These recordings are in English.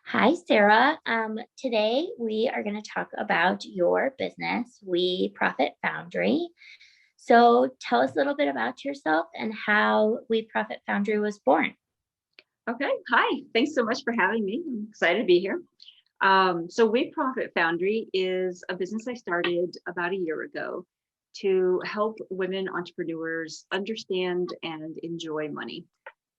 Hi, Sarah. Today we are going to talk about your business, We Profit Foundry. So tell us a little bit about yourself and how We Profit Foundry was born. Okay. Hi. Thanks so much for having me. I'm excited to be here. So We Profit Foundry is a business I started about a year ago to help women entrepreneurs understand and enjoy money.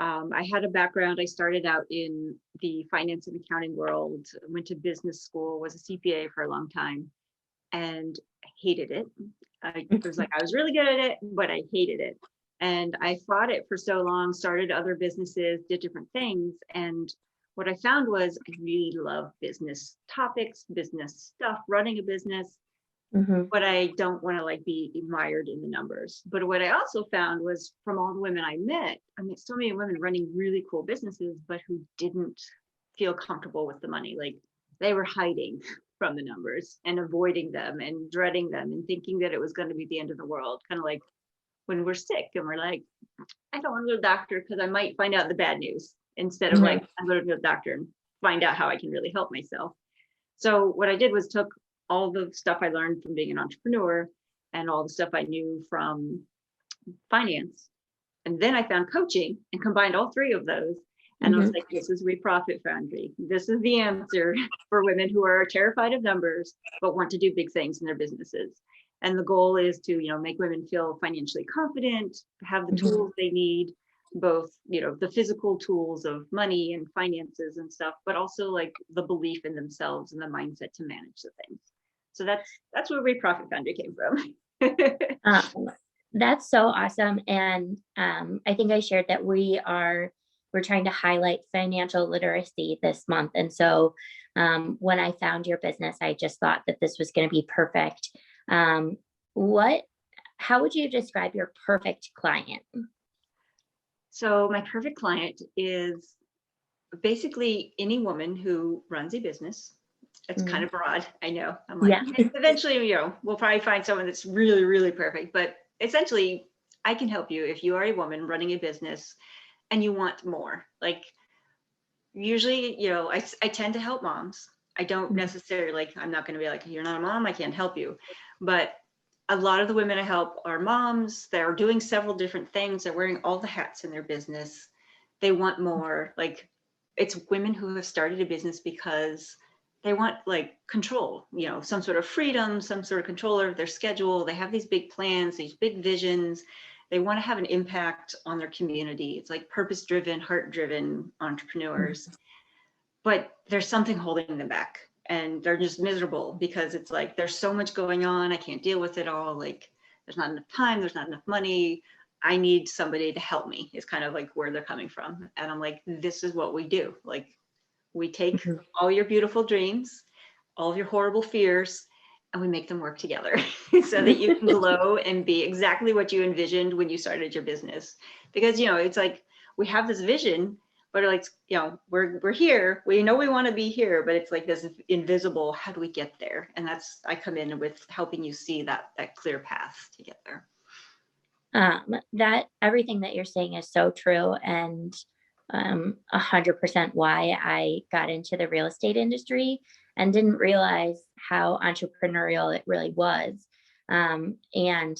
I had a background. I started out in the finance and accounting world, went to business school, was a CPA for a long time, and hated it. I was like, I was really good at it, but I hated it. And I fought it for so long, started other businesses, did different things. And what I found was I really love business topics, business stuff, running a business, Mhm. but I don't want to like be mired in the numbers. But what I also found was from all the women I met so many women running really cool businesses, but who didn't feel comfortable with the money. Like they were hiding from the numbers and avoiding them and dreading them and thinking that it was going to be the end of the world. Kind of like when we're sick and we're like, I don't want to go to the doctor because I might find out the bad news instead of like, Mhm. I'm going to go to the doctor and find out how I can really help myself. So what I did was took all the stuff I learned from being an entrepreneur and all the stuff I knew from finance. And then I found coaching and combined all three of those. And I was Mhm. like, this is We Profit Foundry. This is the answer for women who are terrified of numbers, but want to do big things in their businesses. And the goal is to, make women feel financially confident, have the Mhm. tools they need, both, the physical tools of money and finances and stuff, but also like the belief in themselves and the mindset to manage the things. So that's where We Profit Foundry came from. Um, that's so awesome. And I think I shared that we're trying to highlight financial literacy this month. And so when I found your business, I just thought that this was going to be perfect. Um, what, how would you describe your perfect client? So my perfect client is basically any woman who runs a business. It's kind Mhm. of broad. I know. I'm like, Yeah. eventually, we'll probably find someone that's really, really perfect. But essentially, I can help you if you are a woman running a business and you want more. Like, usually, I tend to help moms. I don't Mhm. necessarily like, I'm not going to be like, you're not a mom, I can't help you. But a lot of the women I help are moms. They're doing several different things. They're wearing all the hats in their business. They want more. Like, it's women who have started a business because they want like control, some sort of freedom, some sort of control over their schedule. They have these big plans, these big visions. They want to have an impact on their community. It's like purpose driven, heart driven entrepreneurs, but there's something holding them back and they're just miserable because it's like there's so much going on, I can't deal with it all. Like there's not enough time, there's not enough money, I need somebody to help me, is kind of like where they're coming from. And I'm like, this is what we do. Like, we take Mhm. all your beautiful dreams, all of your horrible fears, and we make them work together so that you can glow and be exactly what you envisioned when you started your business. Because, it's like we have this vision, but like, we're here. We know we want to be here, but it's like this invisible, how do we get there? And that's, I come in with helping you see that clear path to get there. That everything that you're saying is so true, and 100% why I got into the real estate industry and didn't realize how entrepreneurial it really was. And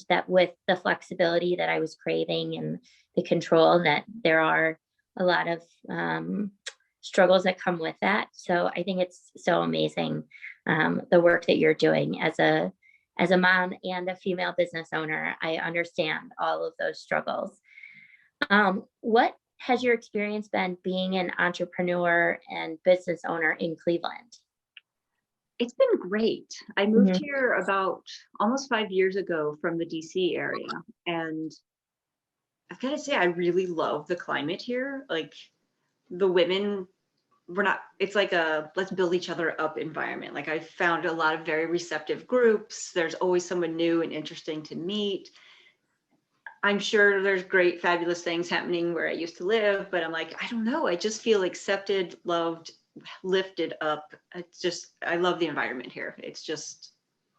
that with the flexibility that I was craving and the control, that there are a lot of struggles that come with that. So I think it's so amazing, the work that you're doing as a mom and a female business owner. I understand all of those struggles. What has your experience been being an entrepreneur and business owner in Cleveland? It's been great. I moved Mhm. here about almost 5 years ago from the DC area. And I've got to say, I really love the climate here. Like the women, we're not, it's like a let's build each other up environment. Like I found a lot of very receptive groups. There's always someone new and interesting to meet. I'm sure there's great, fabulous things happening where I used to live, but I'm like, I don't know. I just feel accepted, loved, lifted up. It's just, I love the environment here. It's just,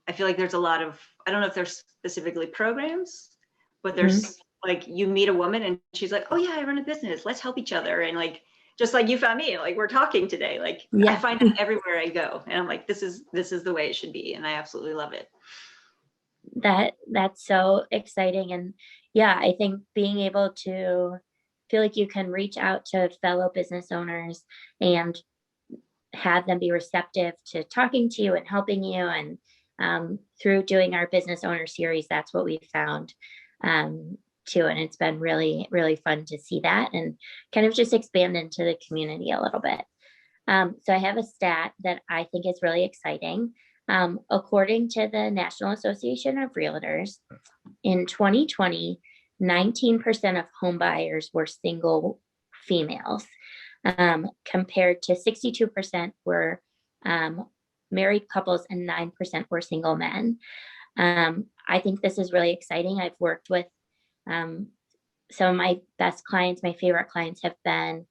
I feel like there's a lot of, I don't know if there's specifically programs, but Mhm. there's like you meet a woman and she's like, oh yeah, I run a business. Let's help each other. And like, just like you found me, like we're talking today, like I Yeah, find it everywhere I go, and I'm like, this is the way it should be, and I absolutely love it. that's so exciting. And yeah, I think being able to feel like you can reach out to fellow business owners and have them be receptive to talking to you and helping you. And through doing our business owner series, that's what we found too. And it's been really, really fun to see that and kind of just expand into the community a little bit. So I have a stat that I think is really exciting. According to the National Association of Realtors, in 2020, 19% of home buyers were single females, compared to 62% were married couples and 9% were single men. I think this is really exciting. I've worked with um, some of my best clients, my favorite clients have been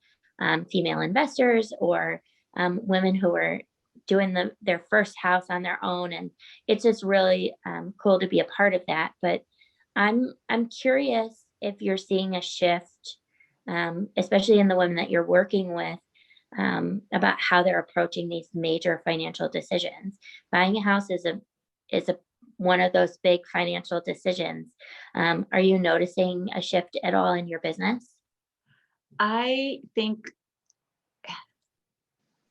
female investors or women who were doing their first house on their own. And it's just really cool to be a part of that. But I'm curious if you're seeing a shift, especially in the women that you're working with, about how they're approaching these major financial decisions. Buying a house is a one of those big financial decisions. Are you noticing a shift at all in your business? I think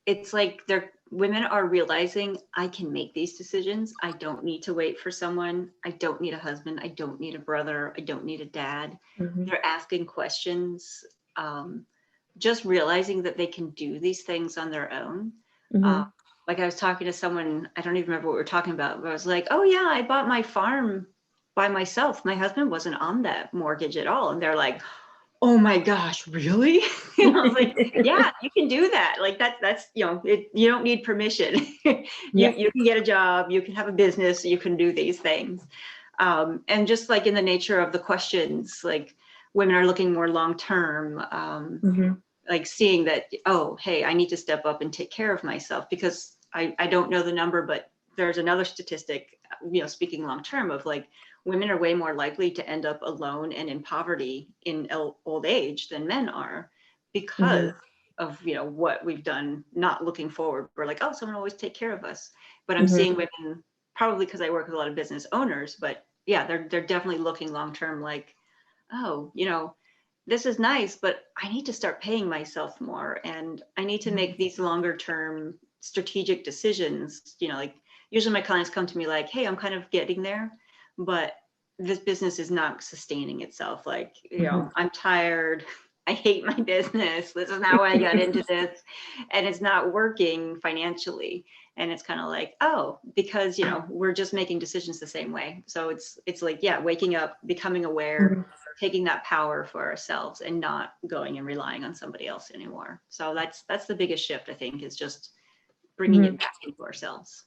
it's like women are realizing I can make these decisions. I don't need to wait for someone. I don't need a husband. I don't need a brother. I don't need a dad. Mm-hmm. They're asking questions, just realizing that they can do these things on their own. Mm-hmm. Like I was talking to someone, I don't even remember what we were talking about, but I was like, oh yeah, I bought my farm by myself. My husband wasn't on that mortgage at all. And they're like, oh my gosh, really? And I was like, yeah, you can do that. Like that's, you don't need permission. Yeah. You can get a job, you can have a business, you can do these things. And just like in the nature of the questions, like women are looking more long-term, Mm-hmm. like seeing that, oh, hey, I need to step up and take care of myself because I don't know the number, but there's another statistic, speaking long-term of like, women are way more likely to end up alone and in poverty in old age than men are because Mm-hmm. of what we've done, not looking forward. We're like, oh, someone will always take care of us. But I'm Mm-hmm. seeing women, probably because I work with a lot of business owners, but yeah, they're definitely looking long term, like, oh, this is nice, but I need to start paying myself more, and I need to make these longer term strategic decisions. Like usually my clients come to me like, hey, I'm kind of getting there, but this business is not sustaining itself. Like, Mm-hmm. I'm tired. I hate my business. This is not why I got into this. And it's not working financially. And it's kind of like, oh, because, we're just making decisions the same way. So it's like, yeah, waking up, becoming aware, Mm-hmm. taking that power for ourselves and not going and relying on somebody else anymore. So that's the biggest shift, I think, is just bringing Mm-hmm. it back into ourselves.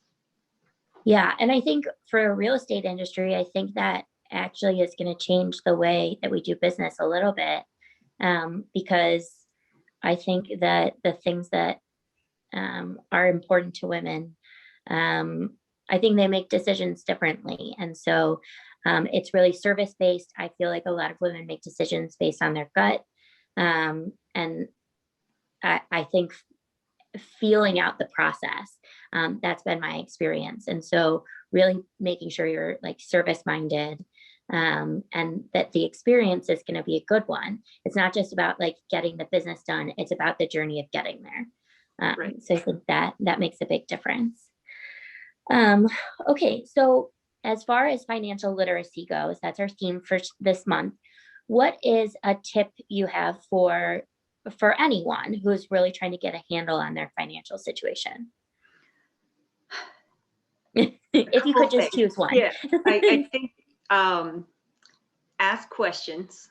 Yeah. And I think for a real estate industry, I think that actually is going to change the way that we do business a little bit, because I think that the things that are important to women, I think they make decisions differently. And so it's really service based. I feel like a lot of women make decisions based on their gut. And I think feeling out the process, that's been my experience. And so really making sure you're like service minded, and that the experience is going to be a good one. It's not just about like getting the business done, it's about the journey of getting there. Right. So I think that makes a big difference. Um, okay, so as far as financial literacy goes, that's our theme for this month. What is a tip you have for anyone who's really trying to get a handle on their financial situation? A If you couple could of just things. choose one. Yeah, I think ask questions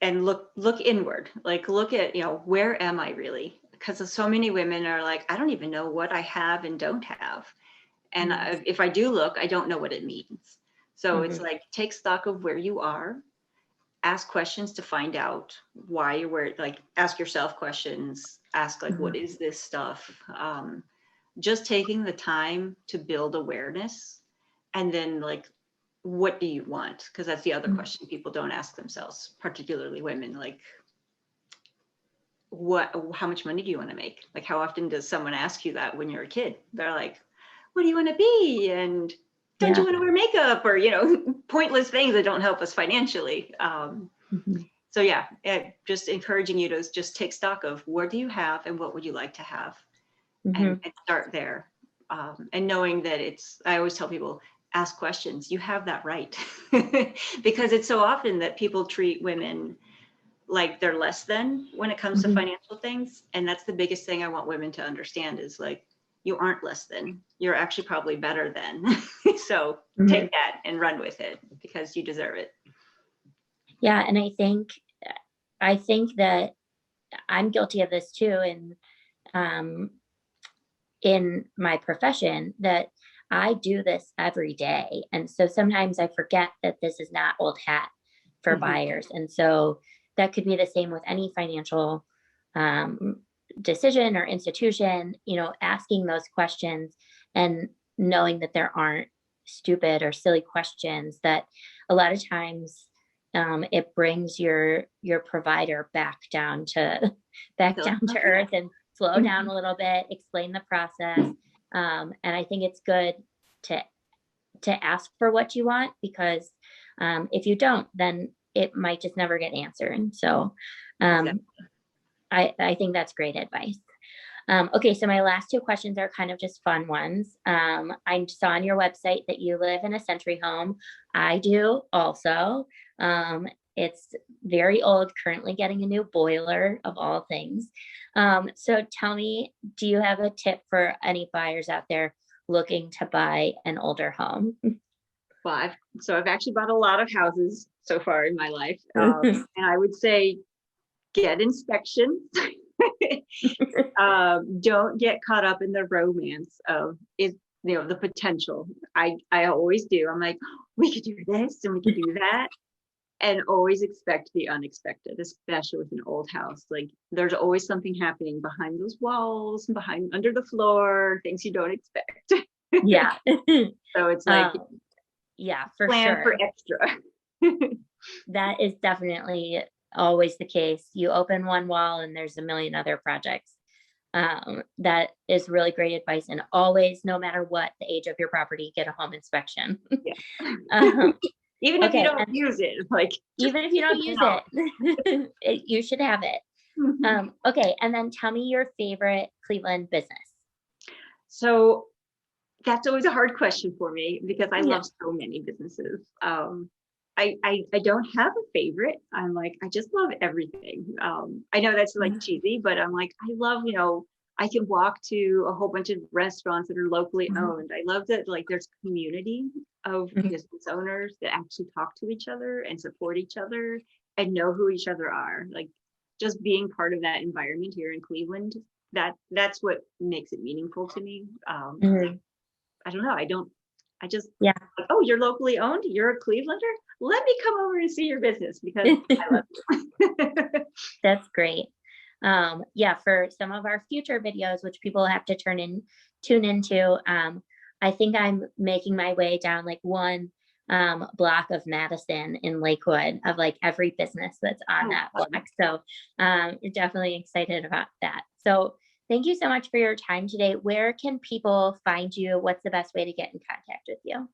and look inward. Like look at, where am I really? Because so many women are like, I don't even know what I have and don't have. And if I do look, I don't know what it means. So it's Mhm. like take stock of where you are, ask questions to find out why you're where, like ask yourself questions, ask like, what Mhm. is this stuff? Just taking the time to build awareness, and then like, what do you want? Because that's the other Mhm. question people don't ask themselves, particularly women. Like, how much money do you want to make? Like, how often does someone ask you that when you're a kid? They're like, what do you want to be? And don't you Yeah. want to wear makeup? Or, you know, pointless things that don't help us financially. Mhm. So yeah, just encouraging you to just take stock of what do you have and what would you like to have, Mhm. and start there. And knowing that I always tell people, ask questions. You have that right. Because it's so often that people treat women like they're less than when it comes to Mhm. financial things. And that's the biggest thing I want women to understand is like, you aren't less than, you're actually probably better than. So take Mhm. that and run with it because you deserve it. Yeah, and I think that I'm guilty of this too, um, in my profession, that I do this every day, and so sometimes I forget that this is not old hat for Mhm. buyers, and so that could be the same with any financial um, decision or institution. Asking those questions and knowing that there aren't stupid or silly questions. That a lot of times it brings your provider back down to back So, down to okay. earth and slow down Mhm. a little bit, explain the process. And I think it's good to ask for what you want, because if you don't, then it might just never get answered. So um, Exactly. I think that's great advice. Okay, so my last two questions are kind of just fun ones. I saw on your website that you live in a century home. I do also. It's very old, currently getting a new boiler of all things. So tell me, do you have a tip for any buyers out there looking to buy an older home? Well, I've actually bought a lot of houses so far in my life. And I would say get inspections. Don't get caught up in the romance of the potential. I always do. I'm like, we could do this and we could do that. And always expect the unexpected, especially with an old house. Like there's always something happening behind those walls, behind under the floor, things you don't expect. Yeah. So it's like um, yeah, for plan for sure. extra. That is definitely always the case. You open one wall and there's a million other projects. That is really great advice. And always, no matter what the age of your property, get a home inspection. Yeah. um, Even if you okay. don't And use it, like just even if you don't use know. it, you should have it. Okay. And then tell me your favorite Cleveland business. So that's always a hard question for me because I Yeah. love so many businesses. I don't have a favorite. I'm like, I just love everything. I know that's like Mhm. cheesy, but I'm like, I love, I can walk to a whole bunch of restaurants that are locally Mhm. owned. I love that like there's community of Mhm. business owners that actually talk to each other and support each other and know who each other are. Like just being part of that environment here in Cleveland, that's what makes it meaningful to me. Mhm. I don't know. I just, Yeah. like, oh, you're locally owned. You're a Clevelander. Let me come over and see your business because I love you. That's great. Yeah, for some of our future videos, which people have to tune into, I think I'm making my way down like one block of Madison in Lakewood of like every business that's on Oh, that block. fun. So definitely excited about that. So thank you so much for your time today. Where can people find you? What's the best way to get in contact with you?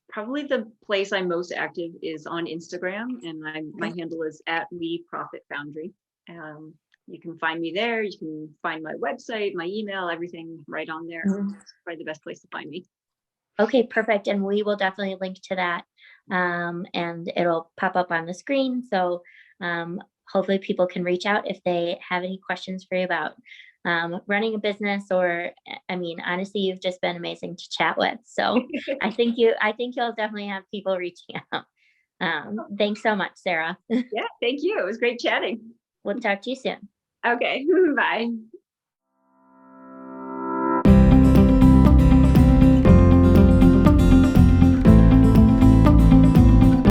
Probably the place I'm most active is on Instagram, and my handle is at We Profit Foundry. Um, you can find me there. You can find my website, my email, everything right on there. Mhm. It's probably the best place to find me. Okay, perfect. And we will definitely link to that. And it'll pop up on the screen. So hopefully people can reach out if they have any questions for you about running a business, or I mean, honestly, you've just been amazing to chat with. So I think you'll definitely have people reaching out. Thanks so much, Sarah. Yeah, thank you. It was great chatting. We'll talk to you soon. Okay, bye.